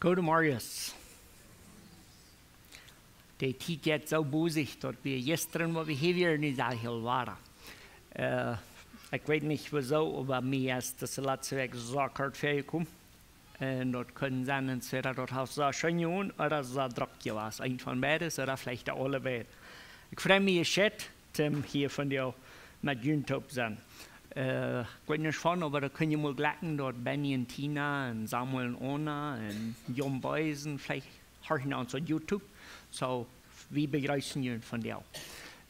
Guten Morgen. Die Zeit geht so busig, dass wir gestern, wo wir hier nicht heel waren. Ich weiß nicht wieso, aber mir ist das letzte Weg so kort vorgekommen. Und dort können sein, entweder dort hast so schön gewesen oder so Druck gewesen. Ein von beides oder vielleicht alle beide. Ich freue mich schon, Tim hier von dir mit YouTube sein. Ich weiß nicht von, aber da können wir mal glatten, dort Benny und Tina und Samuel und Ona und Jon Boysen, vielleicht hören uns auf YouTube. So, wir begrüßen ihn von dir.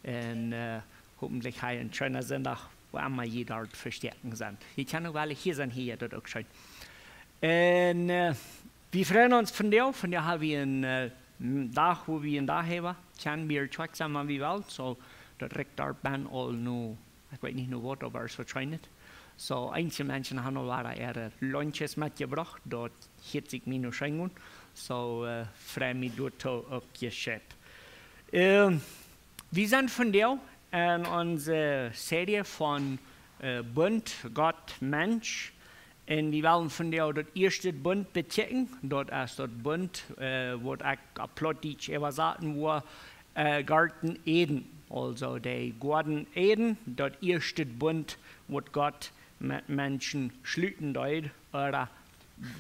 Und hoffentlich ein schöner Sonntag, wo immer jeder dort verstärken sind. Ich kann auch alle hier sein, hier dort auch schon. Und wir freuen uns von dir haben wir einen Tag, wo wir einen Tag haben. Kann wir zusammen wie wollen, so direkt dort bin all nur. Ich weiß nicht nur was, aber es wahrscheinlich. So, einige Menschen haben noch ihre Lunches mitgebracht, dort 40 Minuten Schengen. So, freue mich dort auch geschehen. Wir sind von dir in unserer Serie von Bund, Gott, Mensch. Und wir wollen von dir das erste Bund bechecken. Dort ist das Bund, wo ich plötzlich übersetzen wo Garten Eden. Also der Garten Eden, das erste Bund, was Gott mit Menschen schließen wird, oder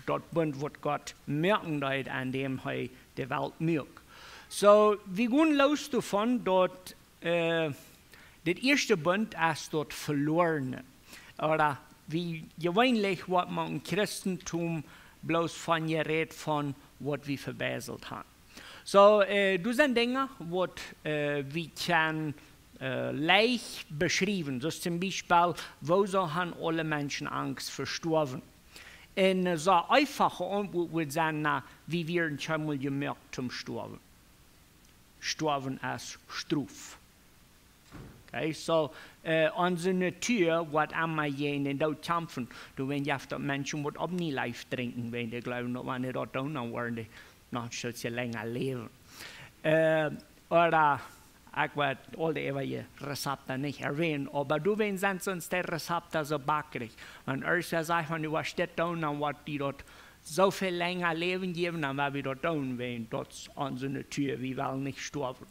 das Bund, was Gott merken wird, an dem er die Welt merkt. So, wir gehen los davon, dort, das erste Bund ist dort verloren. Oder wie gewöhnlich, was man im Christentum bloß von gerät von, was wir verbessert haben. So, das sind Dinge, die wir können leicht beschreiben. So zum Beispiel, wo so haben alle Menschen Angst verstorben. Und so einfache Antwort würde sein, wie wir schon mal gemerkt zum Sterben. Sterben als Struf. Okay, so, unsere Natur, was immer jenen dort kämpfen, du wenn ja Menschen, die auch nie live trinken, wenn die glauben, dass wenn die dort tun, dann wollen die noch ein länger leben. Oder, ich werde all die Rezepte nicht erwähnen, aber du wenn sind sonst die Rezepte so backrig. Und erst sagt man, du was dort tun, dann wird die dort so viel länger leben geben, dann werden wir dort tun, wenn dort unsere Natur, wir wollen nicht sterben.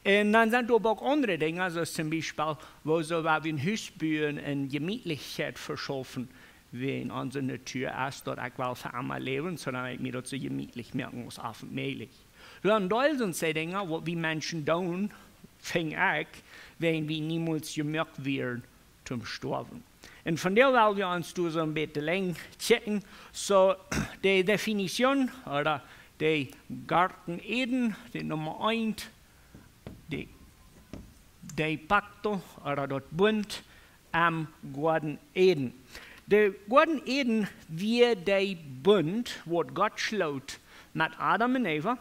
Und dann sind aber auch andere Dinge, also zum Beispiel, wo so wir in Hausbüren eine Gemütlichkeit verschaffen, wenn unsere Natur ist, dort ich will für einmal leben, sondern ich mir dort so gemütlich merken muss, auf und mählich. Dann sind die Dinge, wo wir Menschen tun, fing ich, wenn wir niemals gemerkt werden zum Sterben. Und von der wollen wir uns so ein bisschen länger checken. So, die Definition, oder die Garten Eden, die Nummer 1, der Pacto, oder das Bund am Garten Eden. Der Garten Eden wird der Bund, wo Gott schloss mit Adam und Eva,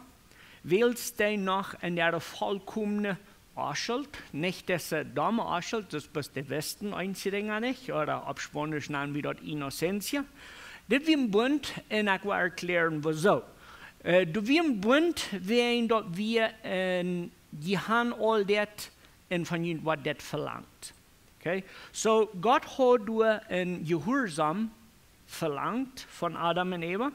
willst du noch in der vollkommenen Arschelt, nicht dass er dumme Arschelt, das ist der Westen einzigen nicht, oder ab Spanisch nennen wir das Innocentia. Das wird ein Bund, und ich will erklären, wieso. Du wird ein Bund, wenn wir die haben all das von ihnen, was das verlangt. Okay? So, Gott hat nur ein Gehorsam verlangt von Adam und Eva.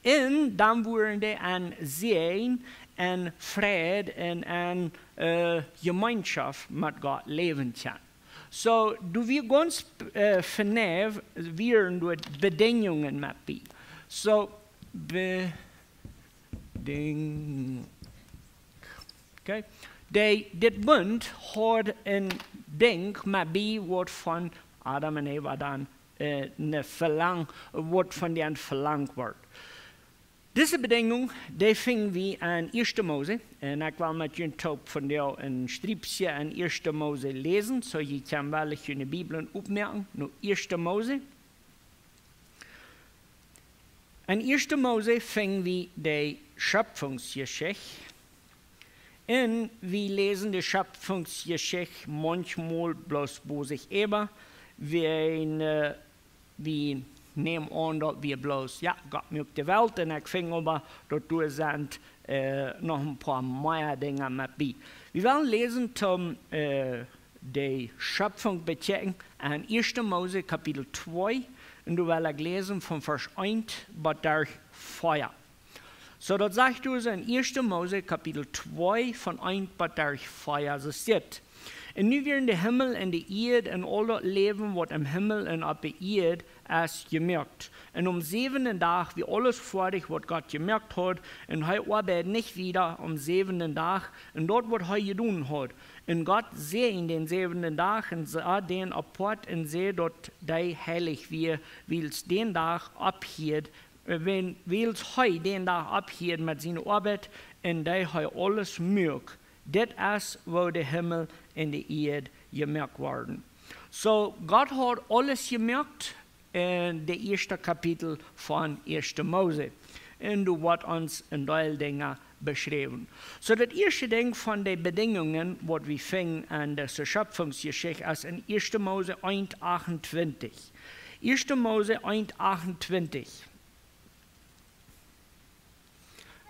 Und dann wurden die an Sehen, an Frieden und an Gemeinschaft mit Gott leben können. So, du wirst ganz vernehm, werden durch Bedingungen mit bei. So, okay. Der Bund hat ein Ding mit bei, was von Adam und Eva dann was von denen verlangt wird. Diese Bedingung, die fingen wir an 1. Mose. Und ich will mit YouTube von dir ein Strippchen an 1. Mose lesen, so ich kann welche in der Bibel aufmerken. Nur 1. Mose. An 1. Mose fingen wir die Schöpfungsgeschichte. Und wir lesen die Schöpfungsgeschichte manchmal bloß bosig über, wir nehmen an, dass wir bloß, ja, Gott mögt die Welt, und ich finde aber, dort sind noch ein paar mehr Dinge mit bei. Wir wollen lesen zum die Schöpfung bechecken an 1. Mose Kapitel 2, und du willst lesen von Vers 1 bis 4. So, dat sagt dus in 1. Mose Kapitel 2 van 1 bis 4, so steht. En nu werden de Himmel en de Erde en al dat leven wat im Himmel en op de Erde is gemerkt. En 7. Dag wie alles fertig wat Gott gemerkt hat. En hij arbeitet nicht wieder 7. Dag. En dort wat hij gedaan hat. En Gott sah in den 7. Dag en sah den apart en sah dat die heilig wie, wils den Dag abhielt. Wils hij den Dag abhielt met zijn arbeid en die hij alles merkt. Dit is waar de Himmel en de Erde gemerkt worden. So, Gott hat alles gemerkt in de eerste kapitel van 1. Mose. En du wordt ons een deel dingen beschreven. So, dat eerste ding van de bedingungen, wat we vingen aan de Schöpfungsgeschichte, is in 1. Mose 1,28. 1. Mose 1,28.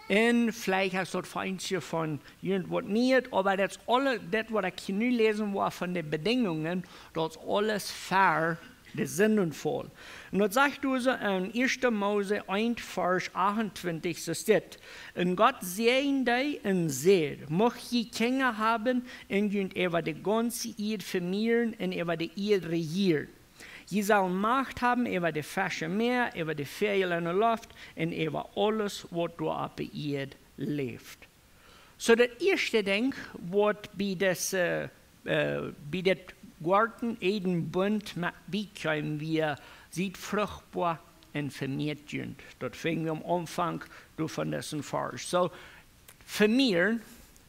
En vielleicht hast du das Feindje von irgendwas nicht, aber das alles, das, was ich hier lesen war von den Bedingungen, das ist alles fair, das sinnvoll. Und das sagt also in 1. Mose 1, Vers 28, so steht, und Gott sehen die und seht, mocht je Kinder haben, und jünt über die ganze Erde vermehren und über die Erde regieren. Je zal Macht haben über die Fische Meer, über die Vögel in der Luft und über alles, was du auf der Erde lebt. So, das erste Ding, was bei dem Garten Eden Bund mit bekommen wir, sieht fruchtbar und vermehrt sind. Das fingen wir am Anfang von diesem Vers. So, vermehren,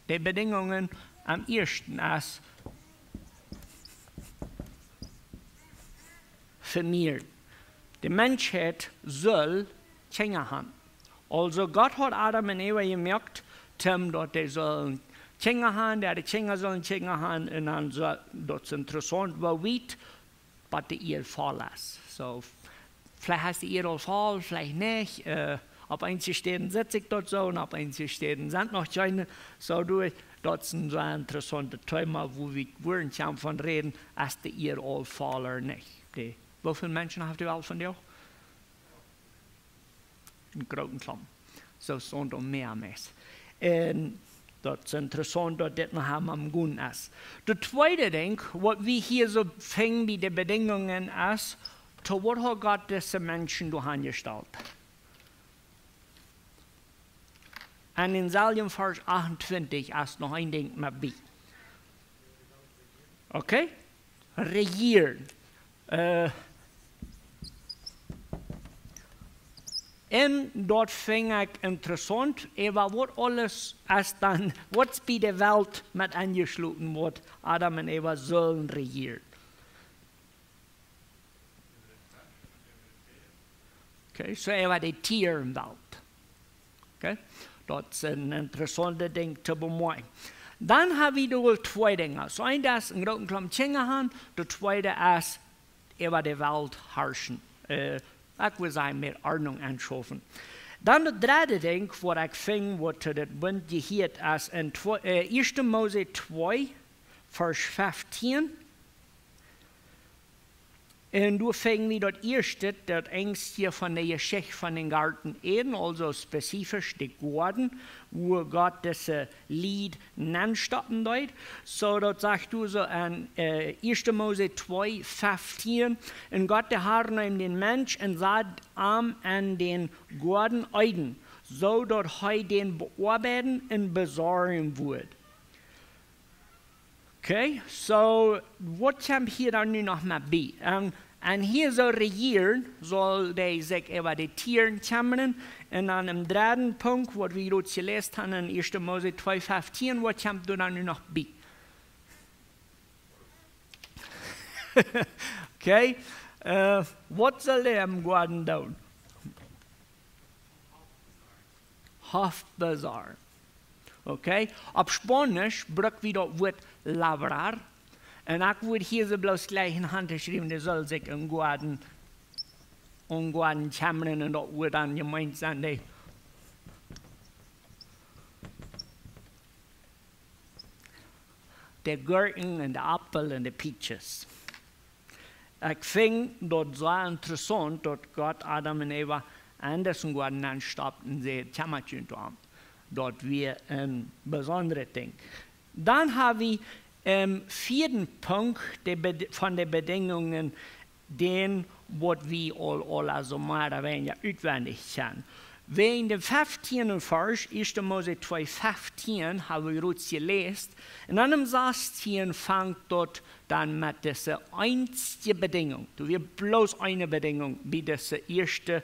die Bedingungen am ersten ist, vermehren. Die Menschheit soll Kinder haben. Also Gott hat Adam und Eva gemerkt, dass die sollen Kinder haben, die Kinder sollen Kinder haben, und dann soll das interessant war, was die Erde voll ist. So, vielleicht hast du die Erde voll, vielleicht nicht. Auf einige Städten sitze ich dort so, und auf einige Städten sind noch keine. So, das sind so interessante Themen, wo wir wollen von reden, ist die Erde all voll oder nicht. Wie viele Menschen habt ihr all von dir? Een grote klam. Zo stond er meer mensen. En dat is interessant dat dit nog helemaal am Gun is. De tweede ding, wat we hier so vingen bij de bedingungen is, zu wat hat Gott diese Menschen durchgestalt? En in Psalm Vers 28 ist noch ein Ding mit bei. Okay? Regieren. En dort fing ich interessant, aber was alles ist dann, was bei der Welt mit angeschlossen wird, Adam und Eva sollen regieren. Okay, so war die Tierwelt. Okay, das ist ein interessantes Ding zu bemerken. Dann haben wir zwei Dinge. So ein ist ein großen Klamm Kinder haben, der zweite ist über die Welt herrschen. Ich will sagen, mit Ordnung anschaffen. Dann das dritte Ding, was ich fing, was zu dem Bund gehört, ist in 1. Mose 2, Vers 15. Und du fing wie das erste, das Ängst hier von der Geschichte von den Garten Eden, also spezifisch die Garten, wo Gott das Lied nennstoppen deut. So, das sagt du so in 1. Mose 2, 15. Und Gott der Herr nahm den Mensch und sah Arm an den Garten Eden, so dass er den bearbeiten und besorgen wird. Okay, so, was haben hier dann noch mal bei? Und hier soll regieren, soll der sich über die Tiere kümmern. Und dann im dritten Punkt, was wir dort gelesen haben, in 1. Mose 2,15, was kommt dann noch bei? Okay, was soll der im Garten tun? Hofbezar. Okay, auf Spanisch braucht wir das Wort labrar. Und ich würde hier so bloß gleich in Hand geschrieben, der soll sich im Garten kümmern und das wird dann gemeint sein, der Gurken und der Apfel und die Peaches. Ich fing dort so interessant, dass Gott Adam und Eva Anderson geworden anstappt und sie Kämmerchen haben. Dort wir ein besonderes Ding. Dann habe ich im vierten Punkt von den Bedingungen, den, was wir alle so mehr oder weniger auswendig kennen. Wie in dem 15. Vers, 1. Mose 2,15, haben wir uns gelesen. In einem 16 fängt dort dann mit dieser einzigen Bedingung. Du wirst bloß eine Bedingung bei dieser ersten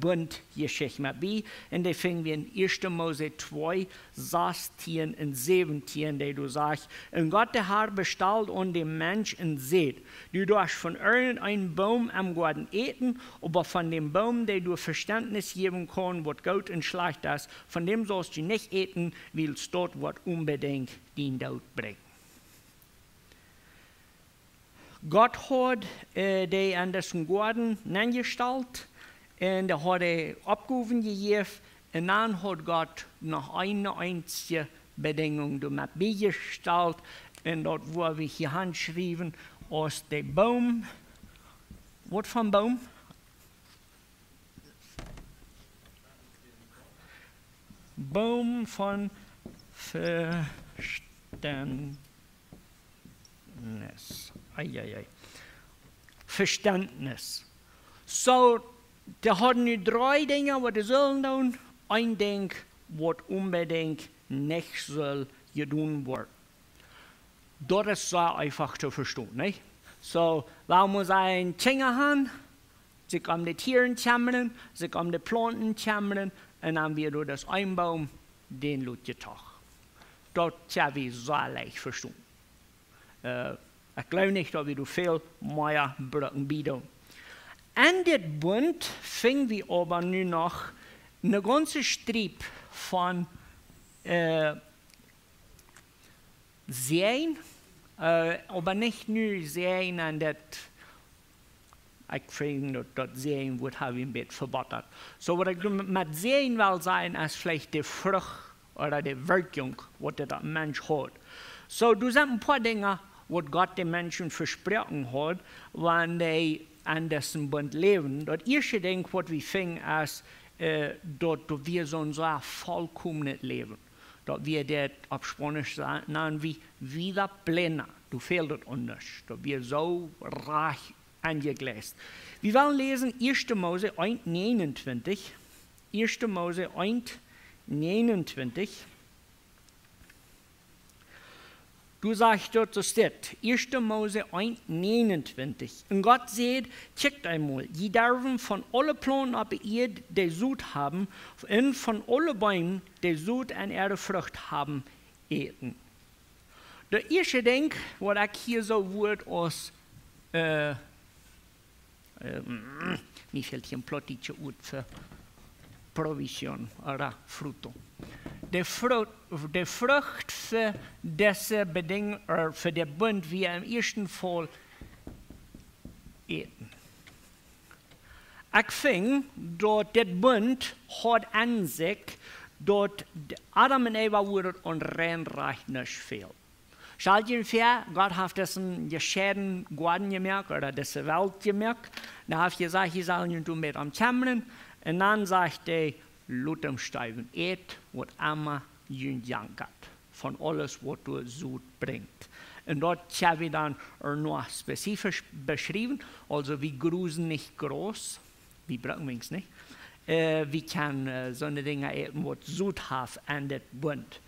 Bundgeschichte mit bei. Und die finden wir in 1. Mose 2, 16 und 17, der du sagst, und Gott der Herr bestellt und dem Mensch und seht, du darfst von irgendeinem Baum am Garten eten, aber von dem Baum, der du Verständnis geben kann, was gut und schlecht ist, von dem sollst du nicht eten, weil es dort wird unbedingt den Tod bringen. Gott hat die an diesem Garten angestellt und er hat die Abgaben gegeben und dann hat Gott noch eine einzige Bedingung damit beigestellt und dort wo wir hier handschrieben aus dem Baum. Was für ein Baum? Baum von Verständnis. Verständnis. So, da hatten wir 3 Dinge, was sie sollen tun. Ein Ding, was unbedingt nicht soll getan werden. Das ist so einfach zu verstehen, nicht? So, da muss ein Finger haben, sie kommen die Tiere kämmern, sie kommen die Planten kämmern, und dann wird das ein Baum, den Leute Tag. Das kann wir so leicht verstehen. Ich glaube nicht, dass wir viel mehr brauchen bieten. An dem Bund fingen wir aber nur noch eine ganze Strip von Sehen, aber nicht nur Sehen an das, ich finde, dass Sehen wird habe ich ein bisschen verboten. So, was ich mit Sehen will sein, ist vielleicht die Frucht oder die Wirkung, was der Mensch hat. So, du sagst ein paar Dinge, was Gott den Menschen versprochen hat, wenn die an diesem Bund leben. Das erste Ding, was wir finden, ist, dass wir so ein vollkommenes Leben. Dass wir das auf Spanisch sagen, wie wieder plena. Du fehlt das anders. Dass wir so reich angegläst. Wir wollen lesen 1. Mose 1, 29. 1. Mose 1, 29. Du sagst dort, so steht, 1. Mose 1, 29. Und Gott sagt, checkt einmal, die dürfen von allen Planten auf der Erde, die Sud haben, und von allen Bäumen, die Sud an ihre Frucht haben, eten. Der erste Ding, was ich hier so wird aus, mir fällt hier ein plottische Wort für Provision oder Frutto. Die Frucht für diese Bedingungen, für den Bund, wie im ersten Fall eten. Ich finde, dass der Bund hat an sich, dass Adam und Eva wurden und reinreich nicht viel. Stellt ihr vor, Gott hat diesen gescheiten Garten gemerkt, oder diese Welt gemerkt, dann hat er gesagt, hier sollen wir mit am Kämmern, und dann sagt er, Lut am Steigen, et, was immer jüngern hat, von alles, was du Sud bringt. Und dort haben wir dann noch spezifisch beschrieben, also wir grusen nicht groß, wir brauchen es nicht, wir können so eine Dinge essen, was Sud hat an das Bund.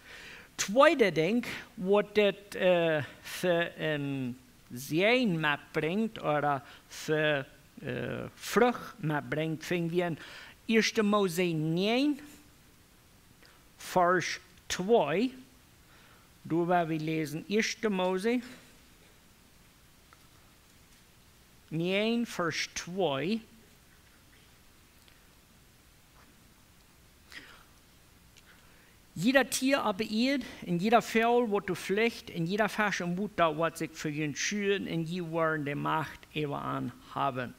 Zweite Ding, was das für ein Sehen mitbringt, oder für Frucht mitbringt, finden wir in 1. Mose 9, Vers 2. Du werden wir lesen 1. Mose 9, Vers 2. Jeder Tier auf der Erde, in jeder Vogel, wo du fliegt, in jeder Fisch im Butter, was sich für ihn schüren, in die Waren der Macht überan haben.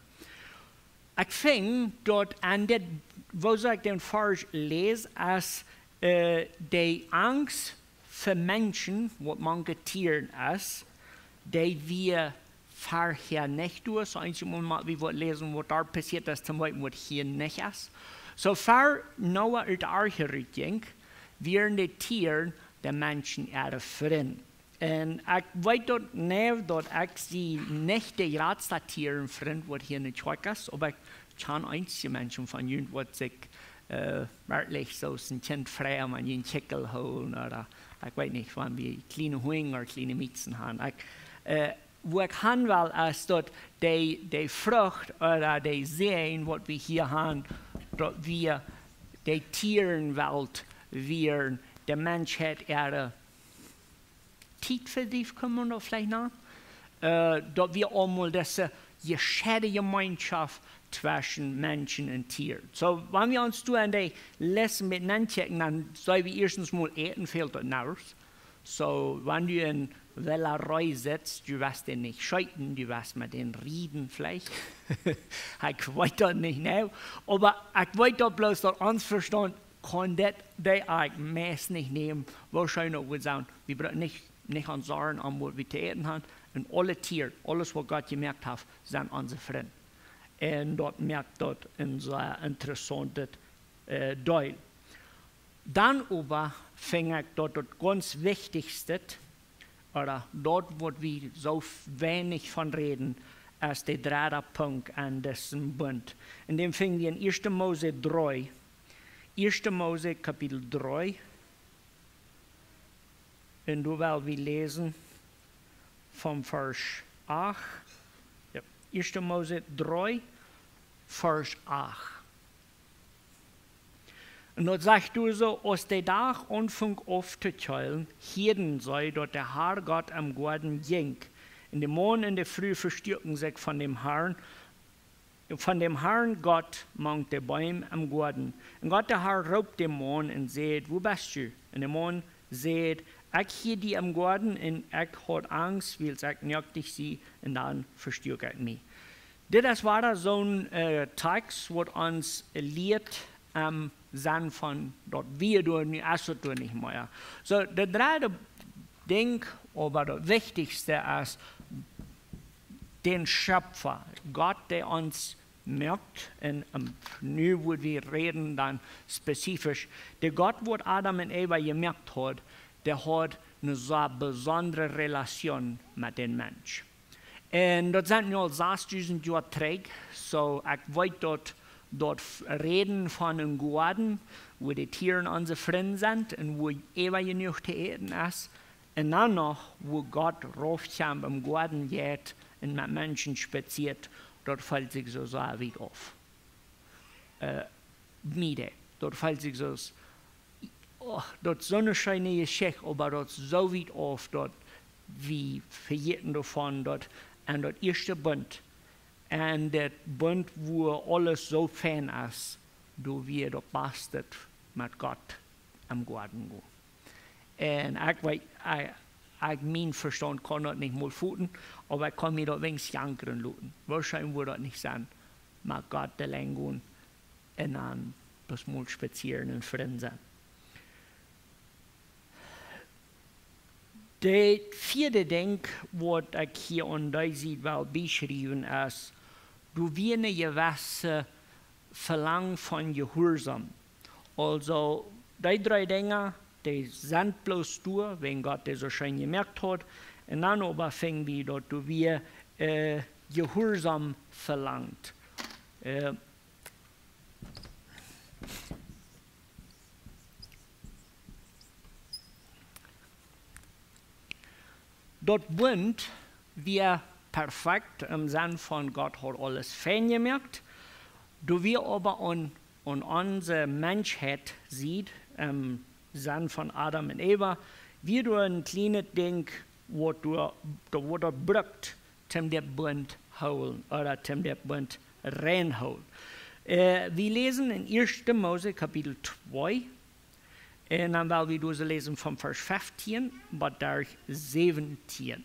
Ich finde, dort an der, wo ich den Vers lese, als die Angst für Menschen, was manche Tiere ist, die wir vorher nicht durch. So einmal mal, wie wir lesen, was da passiert ist, zum Beispiel, was hier nicht ist. So vor Noah uit de arche ging, waren die Tieren der Menschen ihre Freunde. En ik weet dat niet dat ik die niet de raadste Tieren vriend wat hier niet schwak is, maar ik kan einzige mensen van jullie wat zich werkelijk zo een kind vrij aan een chikkel houden, of ik weet niet, van wie kleine hoingen of kleine mietsen hebben. Wat ik han wil is dat de vrucht of de zijn wat we hier hebben, dat we de Tierenwelt weer de mensheid ihre tijd verdient komen of vielleicht noch, dat we allemaal deze gescheiden Gemeinschaft zwischen Menschen und Tieren. So, wenn wir uns an die Lesson miteinander checken, dann sollen wir erstens mal eten fehlt das naus. So, wenn du in Wellerei sitzt, du wirst den nicht scheuten, du wirst mit den reden vielleicht. Ich weiß das nicht genau, aber ich weiß doch bloß, dass uns Verstand kann das eigentlich meist nicht nehmen. Wahrscheinlich wird sagen, wir brauchen nicht an Sorgen, an was wir zu essen haben. Und alle Tiere, alles, was Gott gemerkt hat, sind unsere Freunde. Und dort merkt dort ein sehr interessantes Teil. Dann aber fing ich dort das ganz Wichtigste, oder dort, wo wir so wenig von reden, als der dritte Punkt an diesem Bund. In dem fing wir in 1. Mose 3, 1. Mose Kapitel 3, und du willst wir lesen vom Vers 8. Ja, 1. Mose 3, Vers 8. Und dort sagt du so, aus der Tag anfing aufzuteilen, hierden sei, dort der Herr Gott am Garten ging. In dem Morgen in der Früh verstärkten sich von dem Herrn Gott mang der Bäume am Garten. Und Gott der Herr raubt dem Morgen und sagt, wo bist du? Und der Morgen sagt, ich hier die am Garten und ich hat Angst, weil ich nicht dich sie und dann verstärkt ich mich. Das war da so ein Text, was uns lehrt am Sinn von, dort wir tun, nicht mehr. So, das dritte Ding, aber das Wichtigste ist, den Schöpfer, Gott, der uns merkt, und nu, wo wir reden, dann spezifisch, der Gott, wo Adam und Eva gemerkt hat, der hat eine so besondere Relation mit dem Menschen. Und das sind nur 6000 Jahre zurück, so ich weiß dort reden von einem Garten, wo die Tiere unsere Freunde sind und wo Eva genug zu essen ist. Und dann noch, wo Gott raufkam im Garten geht und mit Menschen spaziert, dort fällt sich so weit auf. Dort fällt sich so, dort Sonnenschein ist Geschichte, aber dort so weit auf, dort wie verjährten davon, dort an dort erste Bund. Und der Bund, wo alles so fein ist, du wir dort bastet mit Gott am Garten gehen. Und mein Verstand kann das nicht mal futen, aber ich kann mir dort wenigstens jankern lassen. Wahrscheinlich würde das nicht sein, mit Gott der Länge gehen und dann das mal spazieren und Freunde sein. Der vierte Ding, was ich hier an der Seite beschrieben ist, du wirst eine gewisse Verlangen von Gehorsam. Also, die 3 Dinge, die sind bloß durch, wenn Gott das so schön gemerkt hat. Und dann aber fängt wir dort, du wirst Gehorsam verlangt. Dort Bund wir perfekt im Sinne von Gott hat alles fein gemerkt. Du wir aber an unsere Menschheit sieht, im Sinne von Adam und Eva, wie du ein kleines Ding, wo du braucht, zum der Bund holen oder zum der Bund reinholen. Wir lesen in 1. Mose Kapitel 2. Und dann werden wir das lesen vom Vers 15 bis 17.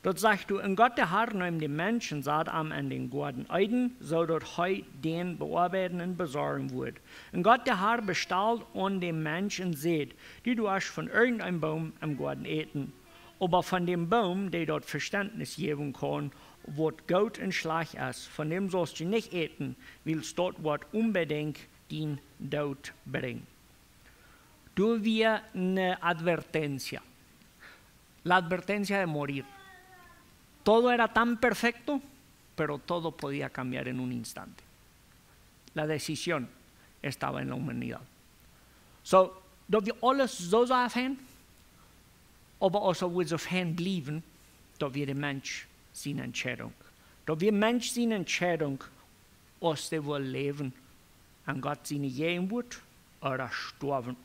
Dort sagt du, und Gott der Herr nahm den Menschen Adam an den Garten Eden, so dort heu den bearbeiten und besorgen wird. Und Gott der Herr bestellt an dem Menschen seht, die du hast von irgendeinem Baum am Garten eten, aber von dem Baum, der dort Verständnis geben kann, was gut und schlecht ist, von dem sollst du nicht eten, weil es dort wird unbedingt den Tod bringen. Du wir eine advertencia. La advertencia de morir. Todo era tan perfecto, pero todo podía cambiar en un instante. La decisión estaba en la humanidad. So, dat we alles zo zijn, aber also wir so fan blieben, dat wir der Mensch seine Entscheidung. Dat wir Mensch seine Entscheidung, aus der wir leben, an Gott seine gehen wird oder sterben.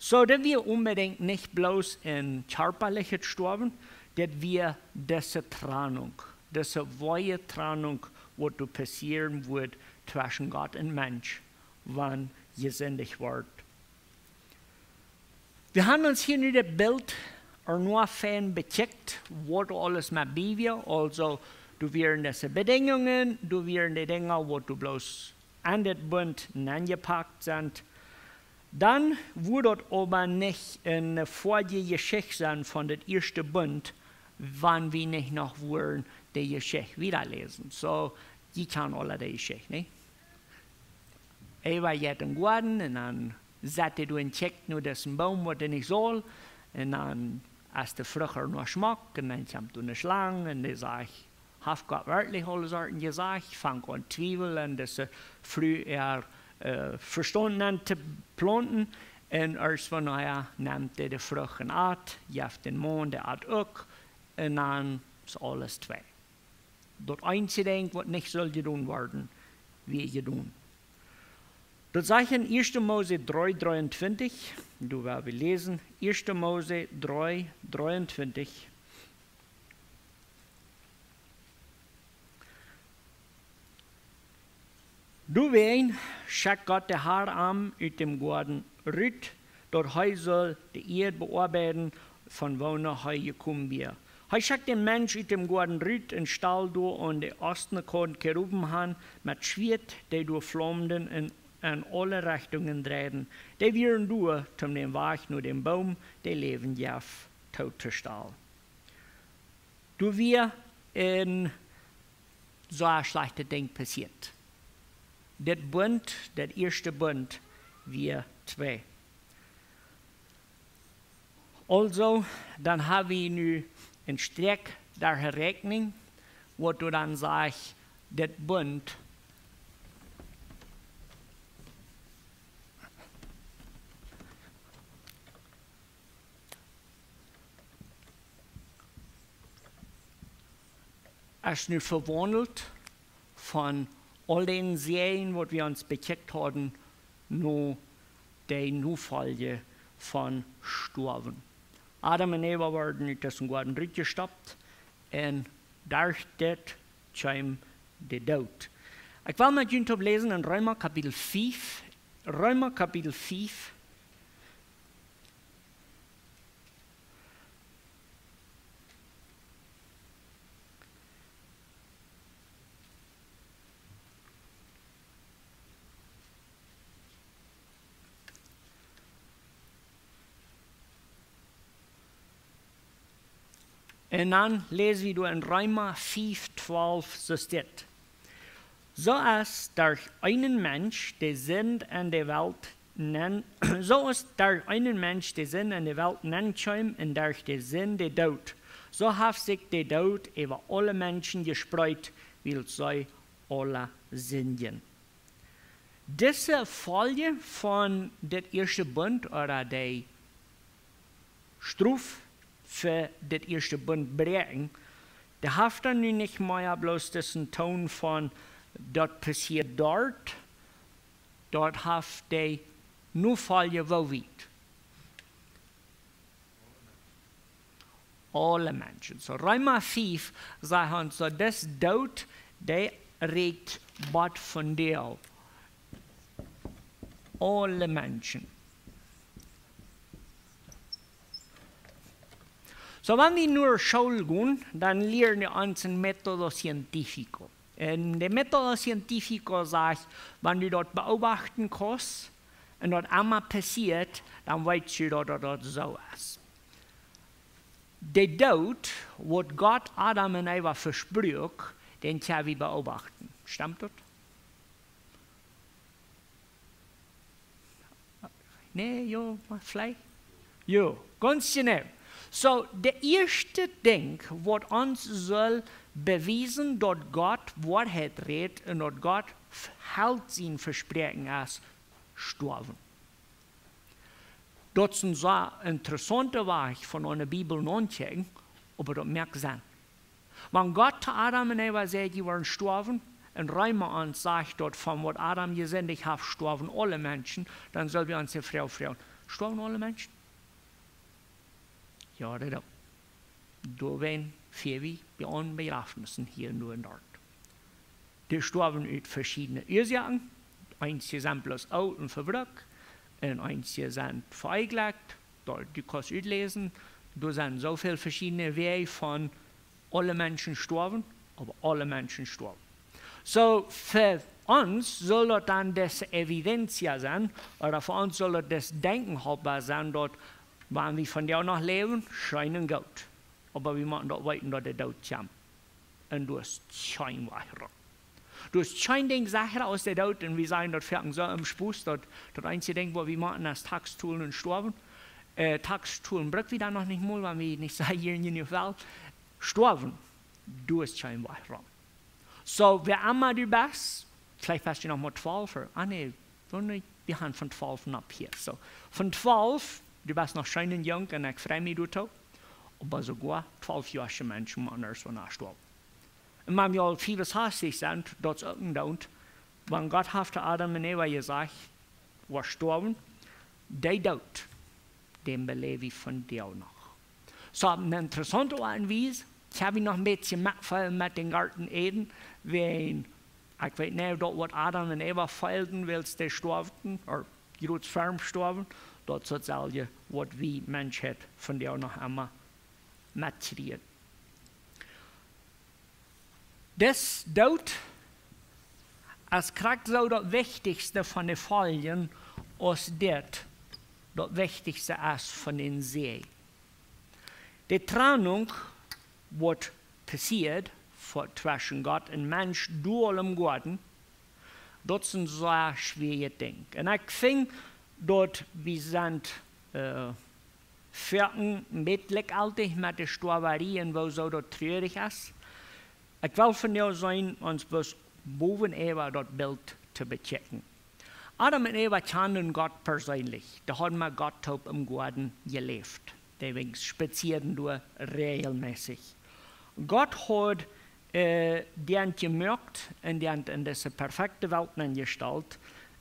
So, dass wir unbedingt nicht bloß in körperliches sterben, dass wir diese Trennung, diese neue Trennung, was passieren wird zwischen Gott und Mensch, wann gesündigt wird. Wir haben uns hier nicht das Bild nur fan bekickt, was alles mit Bibel, also du wirst diese Bedingungen, du wirst die Dinge, wo du bloß an das Bund angepackt sind. Dann wurde aber nicht eine Vorgeschichte sein von dem ersten Bund, wann wir nicht noch wollen, die Geschichte wiederlesen. So, die kann alle die Geschichte, nicht? Ich war jetzt im Garten und dann satte du und checkt nur diesen Baum, was er nicht soll. Und dann hast du früher nur Geschmack und dann kommt du eine Schlange und die sagt, habe Gott wirklich alle Sorten gesagt, fang an Zwiebeln, dass sie früh verstanden haben zu planten. Und erst von daher nimmt er die Früchte ab, jeft den Mond, der hat auch, und dann ist alles zwei. Das einzige Ding, was nicht soll getan werden, wie getan. Das sagt in 1. Mose 3, 23, du wirst lesen, 1. Mose 3, 23. Du wen, schickt Gott der Herr an uit dem Garten Rüt, dort er soll die Erde bearbeiten, von wo er gekommen ist. Er schickt den Mensch uit dem Garten Rüt in Stall durch und die Osten konnten Keruben haben, mit Schwert, die durch Flammen in alle Richtungen drehen. Die wären durch, zum den Weg nur den Baum, die leben ja tot zu Stall. Du wir in so ein schlechtes Ding passiert. Das Bund, das erste Bund, wir zwei. Also, dann haben wir nu ein Streck der Rechnung, wo du dann sagst, das Bund, ist nu verwandelt von all den Serien, die wir uns bekickt haben, nur die Nufalje von Sterben. Adam und Eva wurden in diesem Garten gestoppt und durch das kam der Tod. Ich will mit Ihnen lesen in Römer Kapitel 5. Römer Kapitel 5. Und dann lesen wir in Römer 5, 12, so steht. So ist durch einen Mensch der Sinn in der Welt so ist durch einen Mensch der Sinn in der Welt gekommen und durch den Sinn der Tod. So hat sich der Tod über alle Menschen gespreut, weil sie alle sündigen. Diese Folie von dem ersten Bund oder der Struf für das erste Bund brechen, der hat dann nicht mehr bloß diesen Ton von, dort passiert dort hat der nur Folie wo weit. Alle Menschen. So Römer 5 sagt so, das Tod, der regt Gott von dir. Alle Menschen. So, wenn wir nur Schule gehen, dann lernen wir uns ein Metodo Scientifico. Und der Metodo Scientifico sagt, wenn du dort beobachten kannst und dort einmal passiert, dann weißt du, dass das so ist. Der Tod, was Gott Adam und Eva versprach, den können wir beobachten. Stimmt das? Nee, ja, vielleicht? Ja, ganz genau. So, der erste Ding, was uns soll beweisen, dass Gott Wahrheit redet und dass Gott hält sein Versprechen ist, sterben. Das ist ein interessanter Weg von einer Bibel nachzudenken, aber das merkt Sinn. Wenn Gott zu Adam und Eva sagt, die werden sterben, und Römer uns sagt, dass von was Adam gesendet hat, sterben alle Menschen, dann sollen wir uns die Frau fragen, sterben alle Menschen? Ja, das auch. Da werden viele Begrafnissen hier nur und dort. Die sterben aus verschiedenen Ursachen. Einige sind bloß alt und verbrückt, und einige sind vereiglegt. Du kannst lesen, da sind so viele verschiedene Wege von alle Menschen sterben, aber alle Menschen sterben. So, für uns soll das dann das Evidenz sein, oder für uns soll das Denken haltbar sein, dass, wenn wir von der noch leben, scheinen gut. Aber wir müssen doch weiten, dass der Tod kommt. Und du hast kein weiterer. Du hast kein Ding sicher aus der Tod, und wir sagen, das fährt so im Spuss, das einzige Ding, was wir machen, ist Tagstun und sterben. Tagstun braucht wir dann noch nicht mal, wenn wir nicht sagen, hier in der Welt. Sterben, du hast kein weiterer. So, wer immer du bist, vielleicht hast du noch mal 12. Nee, wir haben von 12 ab hier. So, von 12, du bist noch schön jung und ich freue mich, du auch. Aber sogar 12-jährige Menschen machen das so nachsterben. Und wenn wir all vieles hastig sind, das ist irgendwann, wenn Gott hat Adam und Eva gesagt, wir sterben, der Tod, den belebe ich von dir auch noch. So, eine interessante Weise, ich habe noch ein bisschen mitgefallen mit dem Garten Eden, wenn, ich weiß nicht, dort, was Adam und Eva fehlten, weil sie sterben, oder gut ferm sterben, dort ist das alles, was wir Menschen von dir auch noch einmal mitkriegen. Das Tod ist gerade so das Wichtigste von den Folien, als das Wichtigste ist von den See. Die Trennung, was passiert zwischen Gott und Mensch durch den Garten, das ist ein sehr schwieriges Ding. Und ich finde, dass wir sind mittelalterlich mit den Storberien, wo so das traurig ist. Ich will von dir sein, uns bloß boven Eva das Bild zu bechecken. Adam und Eva kannten Gott persönlich. Da haben wir Gott im Garten gelebt. Die spazieren durch regelmäßig. Gott hat den gemerkt und den in diese perfekte Welt eingestellt,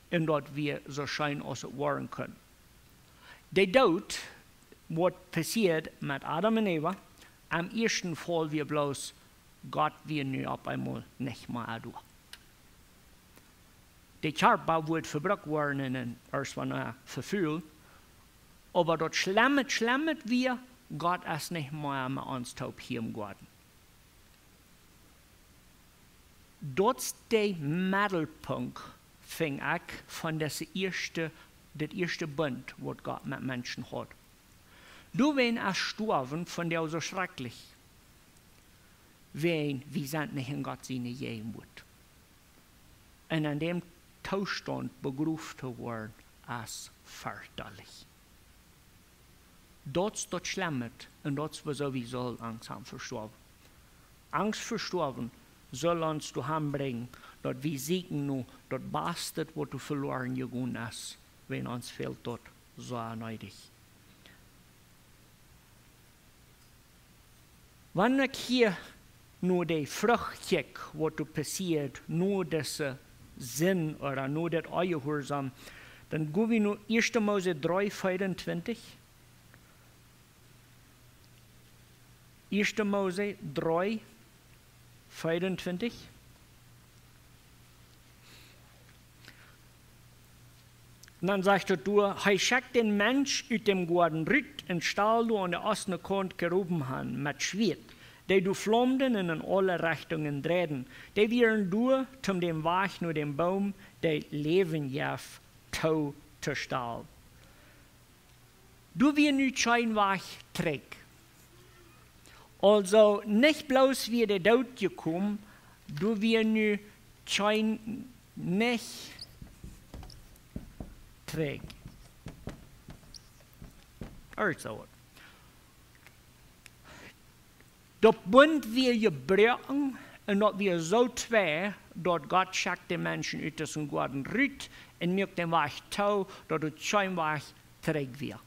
in der wir so schön aus waren können. Der Tod, was passiert mit Adam und Eva, am ersten Fall wir bloß Gott wir nu auf einmal nicht mehr durch. Der Körper wird verbrannt worden und erstmal verfühlt, aber dort schlemmet wir, Gott ist nicht mehr mit uns taub hier im Garten. Dort ist der Mittelpunkt, fing ich, von das erste Bund, was Gott mit Menschen hat. Du, wenn er sterben, von der so schrecklich. Wenn wir sind nicht in Gott seine Gegenwart. Und an dem Zustand begruft zu werden, ist fürchterlich. Das ist das Schlimme und das ist sowieso Angst haben vor Sterben. Angst vor Sterben soll uns daheim bringen, dass wir sehen nur, das Beste, was du verloren gegangen ist, wenn uns fehlt dort so nötig. Wenn ich hier nur die Frucht check, was du passiert, nur das Sinn oder nur das Gehorsam, dann gehen wir nur 1. Mose 3, 24. 1. Mose 3, 24. Und dann sagt er, er schickt den Mensch aus dem Garten Rüt und Stahl an der Osten Kant gerufen haben, mit Schwert, die du flammten in alle Richtungen drehen. Die wären du zum dem Weg nur dem Baum, der Leben gab, zu Stahl. Du wirst nicht kein Weg trägt. Also nicht bloß wie der Tod gekommen, du wir nu nicht träg. Also, der Bund wir gebrochen und dat wir so zwei, dat Gott schickt den Menschen uit aus dem Garten rüt und mir den Weg tau, dat het scheinbar träg wir.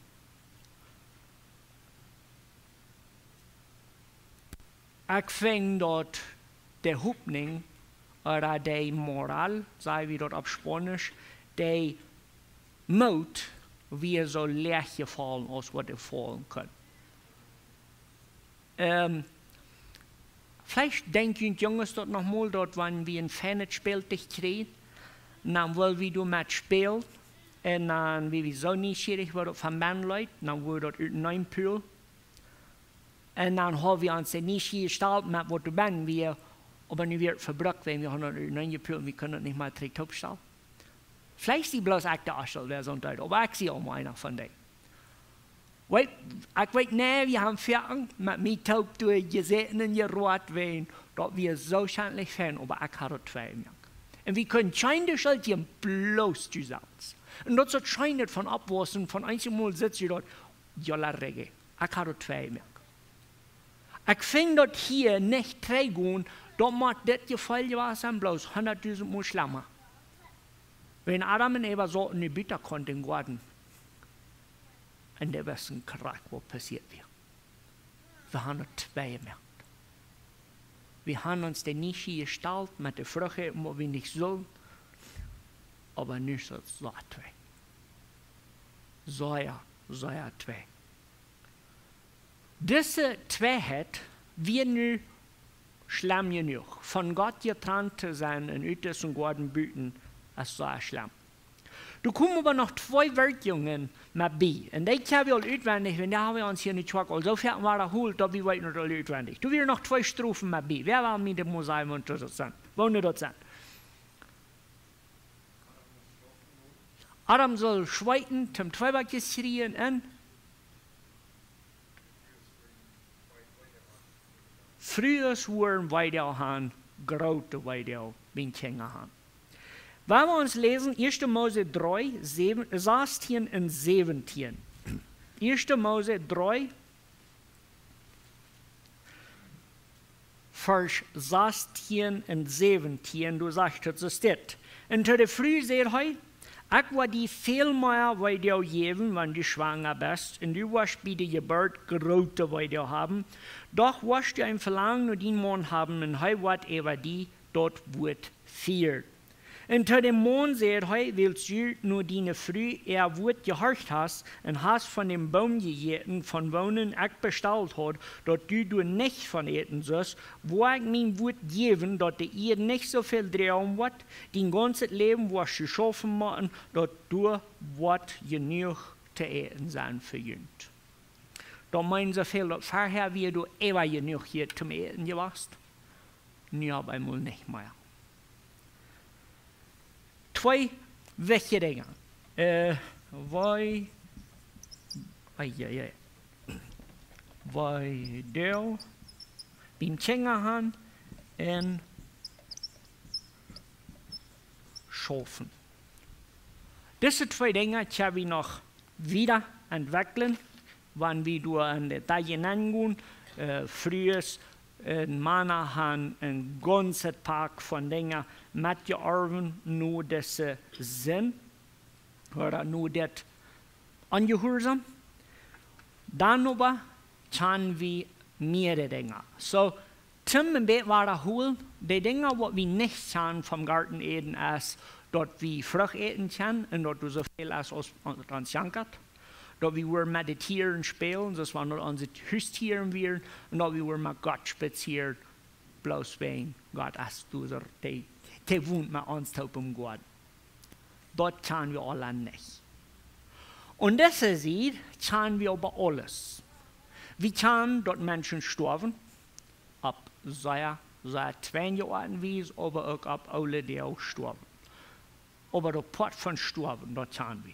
Ich finde dort der Hoffnung oder die Moral, sagen wir dort auf Spanisch, die Mut, wie so leicht gefallen, als was er fallen kann. Vielleicht denken die Jungs dort nochmal, dort, wenn wir ein Fanet spieltig kriegen, dann wollen wir du mit spielen, und dann, wie wir so neugierig werden von Mannleuten, dann wird dort in einen Pool. Und dann haben wir uns nicht gestellt, mit was du bist, aber nu wird verbrucht, wenn wir haben einen Pool, wir können nicht mal direkt aufstellen. Vielleicht ist bloß echt der Aschel, der so Zeit, aber ich sehe auch mal einer von denen. Ich weiß nicht, wir haben Ferien mit mir taub durchgesehen und gerot werden, dass wir so schändlich fern, aber ich habe zwei mehr. Und wir können keine Schuld bloß zusammen. Und das hat scheint von abwaschen, von einmal sitze ich dort, jolla Regge. Ich habe zwei mehr. Ich finde dort hier nicht trägen, dass man das Gefall gewesen bloß 100.000 Mal schlimmer. Wenn Adam und Eva so in die Bitter konnten im Garten, und der wissen gerade, was passiert wird. Wir haben zwei gemerkt. Wir haben uns den nicht gestellt mit der Früchte, wo wir nicht sollen, aber nicht so zwei. So ja zwei. Diese Zweiheit wir nu schlimm genug. Von Gott getrennt zu sein und aus dem Garten büten, ist so schlimm. Du kommst aber noch zwei Werkjungen mit bei. Und die haben wir alle auswendig, wenn die haben wir uns hier nicht schwackelt. So viel war erholt, da wir weiter alle auswendig. Du wirst noch zwei Strophen mit bei. Wer war mit dem Mosaik und das sind? Wo nicht dort sind? Adam soll schweiten, zum Treiber geschrien und früher waren Weidel han, grote Weidel, bin Kinder han. Wenn wir uns lesen, 1. Mose 3, 16 und 17. 1. Mose 3, Vers 16 und 17, du sagst, das ist das. Und zu der Früh sagt er, ich will dir viel mehr Weidel geben, wenn du schwanger bist, und du wirst bei der Geburt große Weidel haben. Doch wirst du ein Verlangen und den Mann haben, und er wird über die dort wird führen. Und zu dem Mann sagt er, willst du nur deine Früh, wird gehorcht hast, und hast von dem Baum gegessen, von wonen ich bestellt hat, dass du nicht von eten sollst, wo ich mein Wort geben, dass ihr nicht so viel drehen wird, dein ganzes Leben wirst du schaffen machen, dass du wird genug zu eten sein für jünd. Da meinen sie viel, dass vorher wie du immer genug hier zum Eten gewasst, nu aber einmal nicht mehr. Zwei wichtige Dinge. Weidel, beim Kinderhahn und Schafen. Diese zwei Dinge können wir noch wieder entwickeln, wenn wir durch an den Tag hineingehen. Früher Männer haben einen ganzen Tag von Dingen mitgearbeitet, nur das Sinn oder nur das Angehorsam. Dann aber können wir mehrere Dinge. So, zum Beispiel wiederholen, die Dinge, die wir nicht können vom Garten eten, ist, dass wir Frucht eten können und dass du so viel als uns jankert. Dass wir meditieren, spielen, dass wir nur unsere Haustieren werden und dass wir mit Gott spazieren, bloß wegen Gott ist dieser, der wohnt mit uns taub im Gott. Dort können wir alle nicht. Und das ist es, können wir aber alles. Wir können dort Menschen sterben, ab sehr 2 Jahren wies, aber auch ab alle, die auch sterben. Aber der Port von sterben, dort können wir.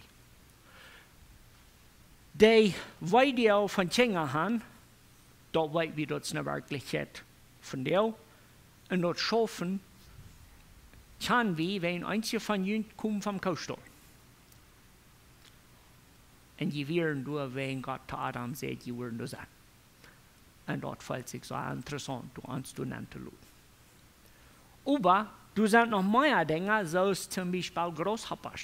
Die Weidel von Kinderhahn, dort weit wie dort eine Wirklichkeit von dir. Und dort schaffen, kann wir, wenn einige von ihnen kommen vom Kostol. Und die werden nur, wenn Gott zu Adam sagt, die werden das sein. Und dort fällt sich so interessant, du kannst du nicht tun. Aber du sind noch mehr Dinge, so zum Beispiel Großhappers.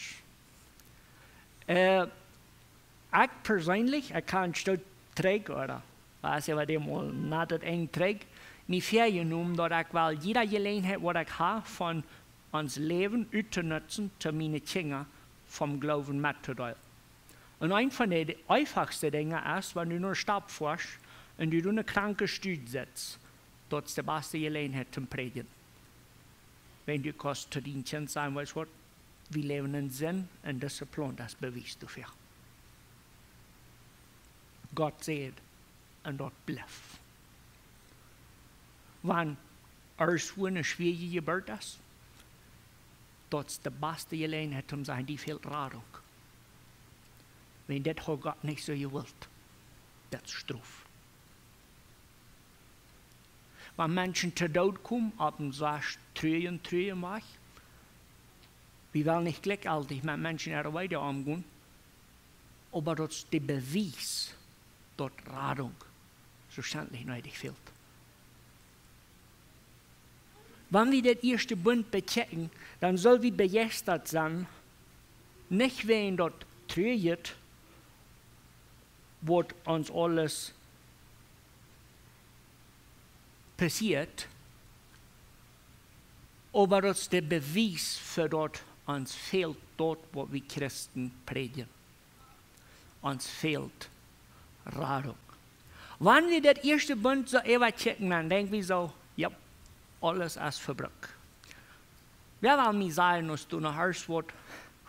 Ich persönlich, ich kann ein Stück trägen, oder weiß ich, was ich mal nicht das eng träge, nicht Ferien genommen, dass ich weil jeder Gelegenheit, was ich habe, von uns Leben auszunutzen, zu meinen Kindern vom Glauben mitzuteilen. Und ein von den einfachsten Dingen ist, wenn du nur Stab fährst und du eine kranke Stuhl setzt, dort ist die beste Gelegenheit zum Predigen. Wenn du kannst zu den Kindern sagen, weißt du was, wir leben in Sinn und Disziplin, das beweist du für. Gott sieht und dort bleibt. Wenn so eine schwierige Geburt ist, dort ist die beste Gelegenheit, um zu sagen, die fehlt Radung. Wenn das hat Gott nicht so gewollt, das ist Straf. Wenn Menschen zu Tod kommen, haben sie Tränen machen. Wir wollen nicht gleichzeitig mit Menschen ihre Weide umgehen, aber das ist der Beweis, dass Radung so ständig nötig fehlt. Wenn wir das erste Bund bechecken, dann soll wir begeistert sein, nicht wenn dort trügt, was uns alles passiert, aber das ist der Beweis für dort, uns fehlt dort, wo wir Christen predigen. Uns fehlt Radung. Wenn wir das erste Bund so checken, dann denken wir so, ja, alles ist verbrückt. Wer will mir sagen, dass du noch hörst, was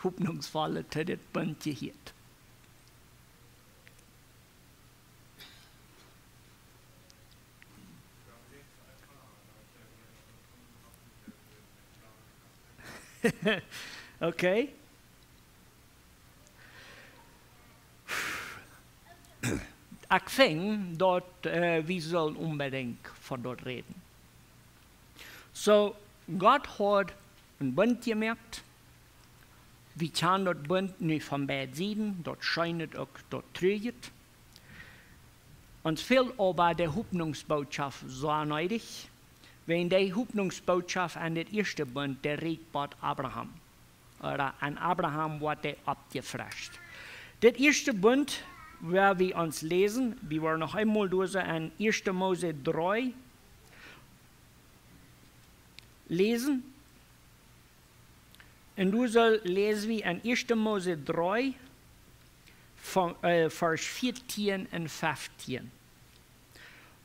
hoffnungsvoll zu dem Bund gehört? Okay. Ich finde, dort, wir sollen unbedingt von dort reden. So, Gott hat ein Bund gemacht. Wir können dort Bund nicht von beiden Seiten, dort scheint auch, dort trügt. Uns fehlt aber der Hoffnungsbotschaft so nötig, wenn die Hoffnungsbotschaft an der ersten Bund der Redbot Abraham. Oder an Abraham wurde abgefragt. Der erste Bund, wer wir uns lesen, wir wollen noch einmal durch an 1. Mose 3 lesen. Und du sollst lesen wir an 1. Mose 3, von, Vers 14 und 15.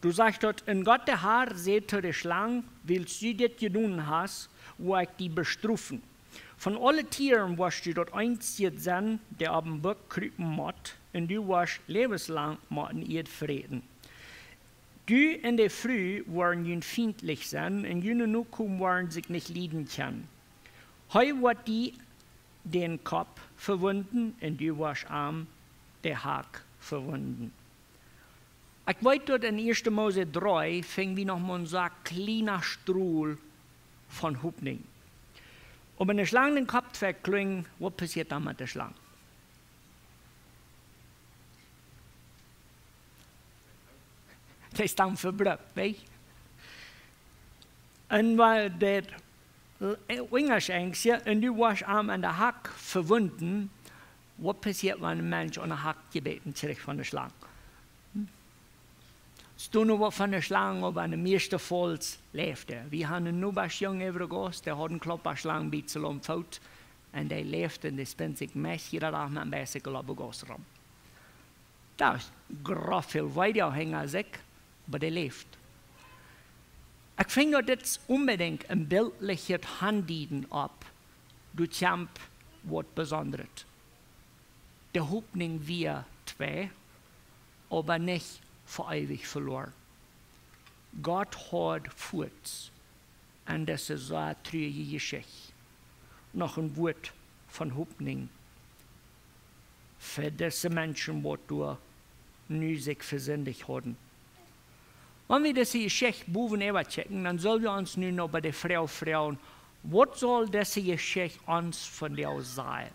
Du sagst dort, in Gott der Herr seht der Schlange, willst du das getan hast, wo ich die bestrufen. Von allen Tieren, was du dort einzieht sind, der auf den Bock kriepen muss, und du warst lebenslang mit ihr Frieden. Du in der Früh waren jün feindlich sein, und jüne Nukum waren sich nicht lieben können. Heu wird die den Kopf verwunden, und du warst arm, der Hack verwunden. Ich weiß dort in 1. Mose 3 fing wir noch mal so ein kleiner Stuhl von Hupning. Und wenn eine Schlange den Kopf verklingt, was passiert dann mit der Schlange? Das ist dann verblüfft, weißt du? Und weil der Wingerschenk und du warst arm an der Hack verwunden, was passiert, wenn ein Mensch an der Hack gebeten kriegt von der Schlange? Es tut nur was von der Schlange, aber an dem meisten Falls lebt er. Wir haben einen Nubas-Jungen übergegangen, der hat einen Klopperschlange ein bisschen umgefaut und der lebt und der spinnt sich meist jeder Tag mit einem Bicycle auf den Gas rum. Da ist grob viel weiter hängen als ich, aber der lebt. Ich finde das unbedingt ein bildliches Handieden ab, du Champ, was Besonderes. Der Hoffnung wir zwei, aber nicht für ewig verloren. Gott hat Furz, und das ist so eine traurige Geschichte. Noch ein Wort von Hoffnung für diese Menschen, die du sich versündigt haben. Wenn wir das Geschichte boven checken, dann sollen wir uns nun noch bei der Frau fragen, was soll diese Geschichte uns von dir sein?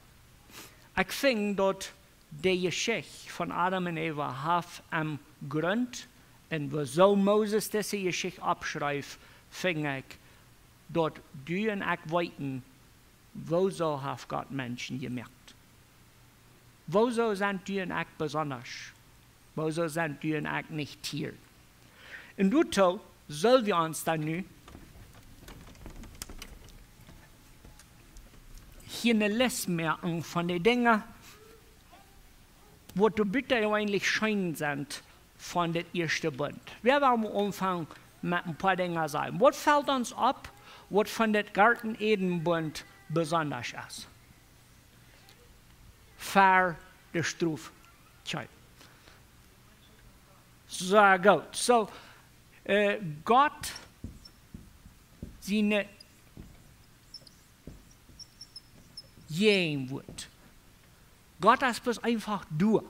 Ich finde, dass die Geschichte von Adam und Eva hat am Grund, und wieso Moses diese Geschichte abschreibt, finde ich, dass du und ich weiten, wieso hat Gott Menschen gemacht? Wieso sind du und ich besonders? Wieso sind du und ich nicht Tiere? Und dazu sollen wir uns dann nun hier eine Liste merken von den Dingen, wo du bitte eigentlich schön sind von dem ersten Bund. Wir werden am Anfang mit ein paar Dingen sagen. Was fällt uns ab, was von dem Garten Eden-Bund besonders ist? Für die Strufe. Sehr gut. So, Gott, seine Jehwort. Gott ist bloß einfach du.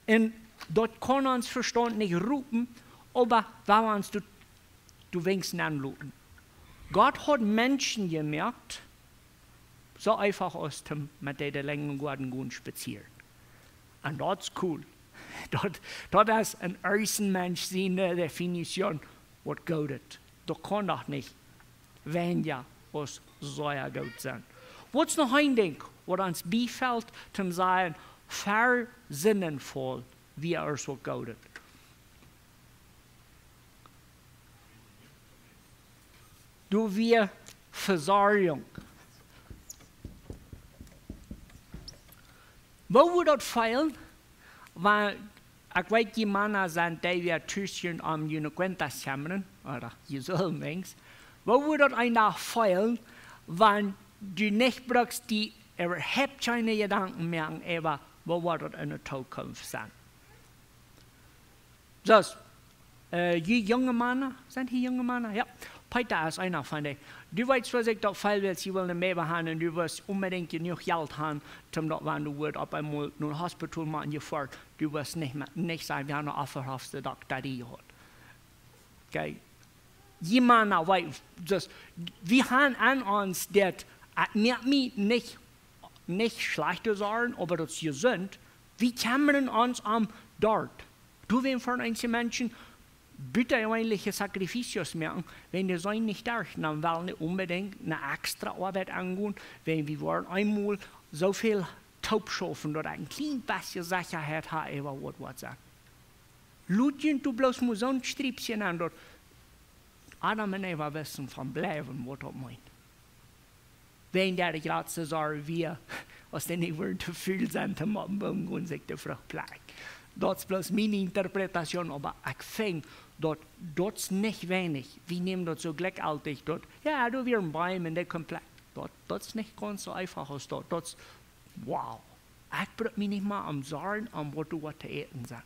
Und dort kann uns Verstand nicht rufen, aber wenn wir uns du wenigstens anluten. Gott hat Menschen gemerkt, so einfach aus dem, mit der langen Garten gehen spazieren. Und das ist cool. Das ist ein Außenmensch seine Definition, was Gott ist. Das kann doch nicht weniger als sehr gut sein. Was noch ein Ding, was uns befällt, zum sein, versinnenvoll, wie es was Gott ist. Du wir Versorgung. Wo wird das fehlen? Weil ich weiß, die Männer sind, die wir zwischen am Uniquentas kämmern, oder je sollen wenigstens. Wo wird das einfach fehlen, wenn du nicht brauchst, die überhaupt keine Gedanken mehr über, wo wird das in der Zukunft sein? Das, die junge Männer, sind die junge Männer? Ja. Peter ist einer von denen. Du weißt, was ich doch viel will, sie wollen mehr haben und du wirst unbedingt genug Geld haben, um dort, wenn du wirst, auf einmal nur ein Hospital machen, gefordert, du wirst nicht sagen, wir haben eine offerhafte Doktor, die hat. Okay? Jemand weiß, wir haben an uns, das nicht schlechte Sachen, aber das gesund, wir kümmern uns dort. Du willst von einzelnen Menschen, bitte eigentliche Sacrificios merken, wenn die sein nicht da, dann wollen wir unbedingt eine extra Arbeit angehen, wenn wir wollen einmal so viel Taub schaffen oder ein klein bisschen Sicherheit haben, über was sagt. Ludjen, du bloß muss so ein Striebchen an dort. Adam und Eva wissen von bleiben, was das meint. Wenn der gerade so sagt, wir aus den Wörtern zu viel sind, dann machen wir und sich die Frucht bleibt. Das ist bloß meine Interpretation, aber ich finde, das ist nicht wenig. Wir nehmen das so gleichaltig. Ja, du wirst ein Baum und der kommt gleich. Das ist nicht ganz so einfach als das. Das ist, wow. Ich brauche mich nicht mal am Sorgen, was du zu essen sagst.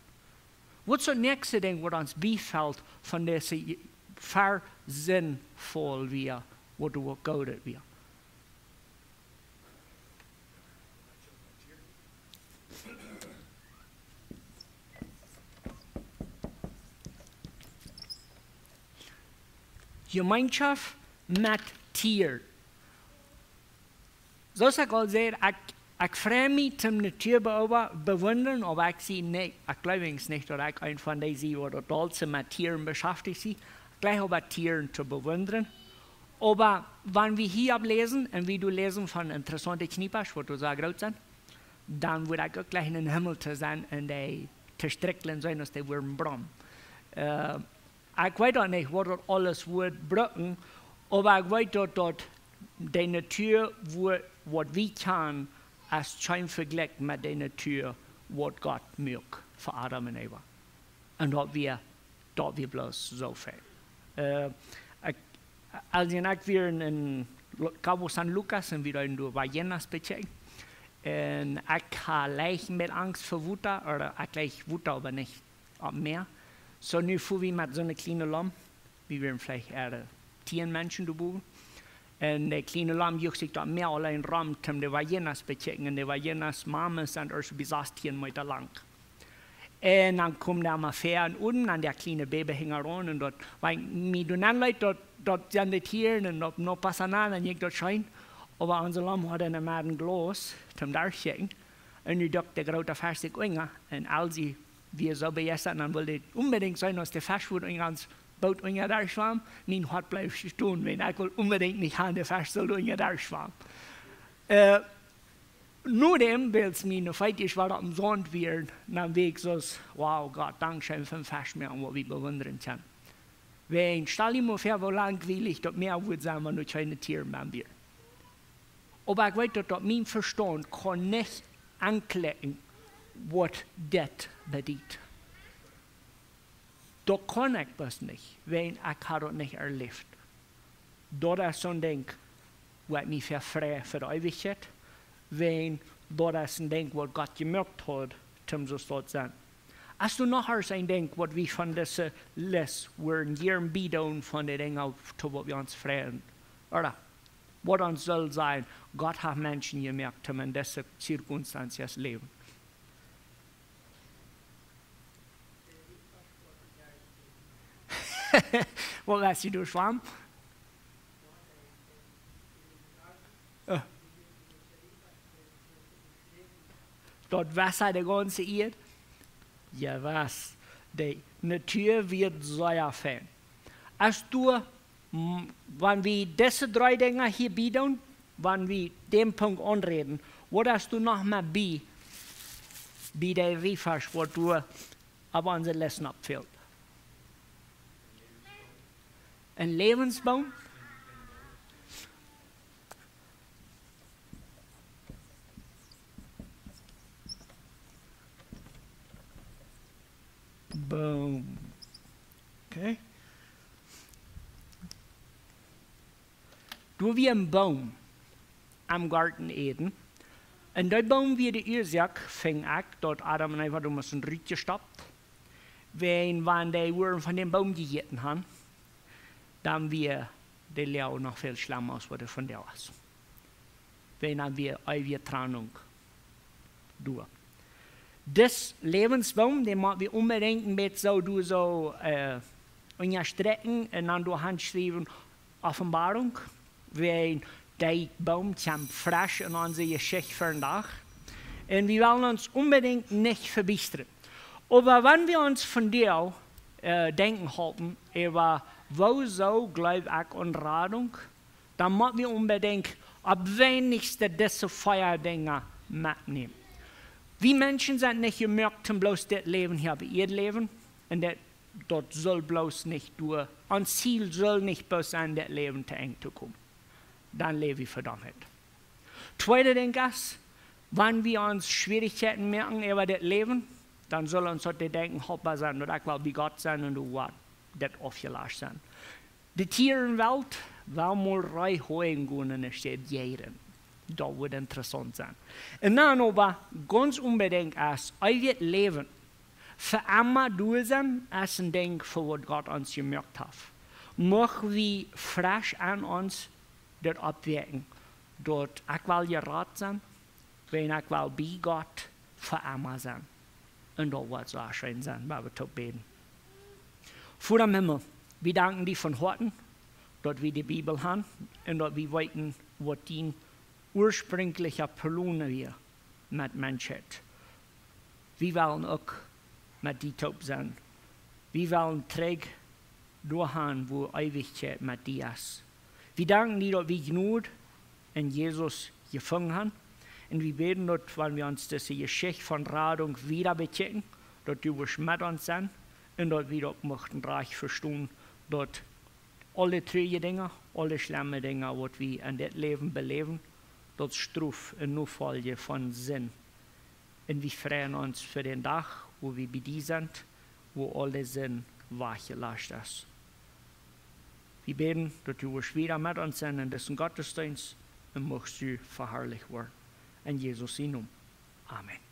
Was ist das nächste Ding, was uns befällt von diesem versinnvoll wir, wo du Gott wir? Gemeinschaft mit Tieren. Zoals ik al zei, ik freue mich zum Natur bewundern, aber ich sehe nicht, ich glaube nicht, dass ich ein von diesen oder tollsten mit Tieren beschäftigt bin. Ich glaube aber Tieren zu bewundern. Aber wenn wir hier ablesen, und wie du lesen von interessanten Kniepers, wo du so groß sind, dann würde ich auch gleich in den Himmel zu sein und die zu strickeln sein, dass die würden brummen. Ich weiß auch nicht, was das alles wird brauchen, aber ich weiß, dass die Natur, was wir können, ist kein Vergleich mit der Natur, was Gott mögt für Adam und Eva. Und dass wir bloß so viel. Als wir in Cabo San Lucas und wieder in die Ballenas bechecken, und ich habe leicht mit Angst vor Wutter, oder ich gleich Wutter, aber nicht mehr. So nu fuhr wir mit so einer kleinen Lamm, wie wir vielleicht eher 10 Menschen dabei. Und der kleine Lamm juckt sich da mehr allein rum, um die Ballenas zu bechecken. Und die Ballenas Mama sind erst bis 10 Meter lang. Und dann kommt der mal fair unten, und der kleine Baby hing ran, und dort, weil mir du dann Leute, dort sind die Tiere, und dort noch passen an, und ich dort schein. Aber unser Lamm hat einen Maden Glas zum Darstellen. Und ich dachte, der große Fisch sich und als wir so begeistert, dann wollte unbedingt sein, dass der Fisch wird ans Boot unter der schwamm, nicht hat bleibt stehen, wenn ich will unbedingt nicht haben, der Fisch soll unter der schwamm. Nur dem, weil es mir noch feitig war, am Sond wird, dann weg so, wow, Gott, Dankeschön für den Fisch mehr, was wir bewundern können. Wenn, stell dir mal vor, wo langweilig das Meer wird sein, wenn nur keine Tiere mehr wird. Aber ich weiß, dass mein Verstand kann nicht anklicken, was das bedeutet. Das kann ich das nicht, wenn ich das nicht erlebt. Das ist so ein Ding, was mich verfreut für die Ewigkeit, wenn das ist ein Ding, was Gott gemerkt hat, zum so zu sein. Als du nachher ein Ding, was wir von dieser List, wir in jedem Bidon von den Dingen, was wir uns freuen, oder? Was uns soll sein, Gott hat Menschen gemerkt, die in dieser Zirkunstanzen leben. Wo lässt du schwamm? Dort Wasser der ganze Erde? Ja, was? Die Natur wird sehr fein. Als du, wenn wir diese 3 Dinge hier bieten, wenn wir den Punkt anreden, was hast du noch mal bei der Riefasch, wo du aber unsere Lesson abfällt? Ein Lebensbaum? Boom. Okay. Du wie ein Baum am Garten Eden. Und der Baum wie der Isaac fing an, dort Adam und Eva ein Ried gestoppt. Wenn die Wurm von dem Baum gegessen haben, dann wir der Leo noch viel schlimmer aus, was von der aus. Wenn wir eine Trennung durch. Das Lebensbaum, den machen wir unbedingt mit so unterstrecken und dann durch Handschreiben Offenbarung, wenn der Baum kommt frisch in unsere Geschichte für den Tag. Und wir wollen uns unbedingt nicht verbistern. Aber wenn wir uns von dir denken halten, über wo so glaube ich an Radung, dann müssen wir unbedingt ab wenigste diese Feuerdinge mitnehmen. Wir Menschen sind nicht gemerkt, um bloß das Leben hier bei ihr Leben. Und dort soll bloß nicht durch. Ein Ziel soll nicht bloß sein, das Leben zu eng zu kommen. Dann lebe ich verdammt. Zweite Ding ist, wenn wir uns Schwierigkeiten merken über das Leben, dann soll uns das Denken haltbar sein, und ich will wie Gott sein und du was, das aufgelassen sein. Die Tierenwelt, will mal reinholen gehen und es steht jeden. Das wird interessant sein. Und dann aber ganz unbedingt ist, euer Leben für immer durch sein, ist ein Ding, für was Gott uns gemerkt hat. Möchten wir frisch an uns dort abwirken, dort ich will gerat sein, wenn ich will bei Gott für immer sein. Und das wird so schön sein, weil wir beten. Vor dem Himmel, wir danken dir von Herzen, dort wir die Bibel haben und dort wir weiten, was die ursprüngliche Pläne wir mit Menschheit. Wir wollen auch mit die Taub sein. Wir wollen träg durchhauen, wo Ewigkeit mit dir ist. Wir danken dir, dass wir Gnade in Jesus gefunden haben. Und wir beten dort, wenn wir uns diese Geschichte von Radung wieder bekennen, dort du wirst mit uns sein und dort wir auch möchten reich verstehen, dort alle trüge Dinge, alle schlimme Dinge, was wir in das Leben beleben, dort Struf und Nachfolge von Sinn. Und wir freuen uns für den Tag, wo wir bei dir sind, wo alle Sinn wachgelassen ist. Wir beten, dass du wirst wieder mit uns sein in diesem Gottesdienst und möchtest du verherrlicht werden. In Jesus' Namen. Amen.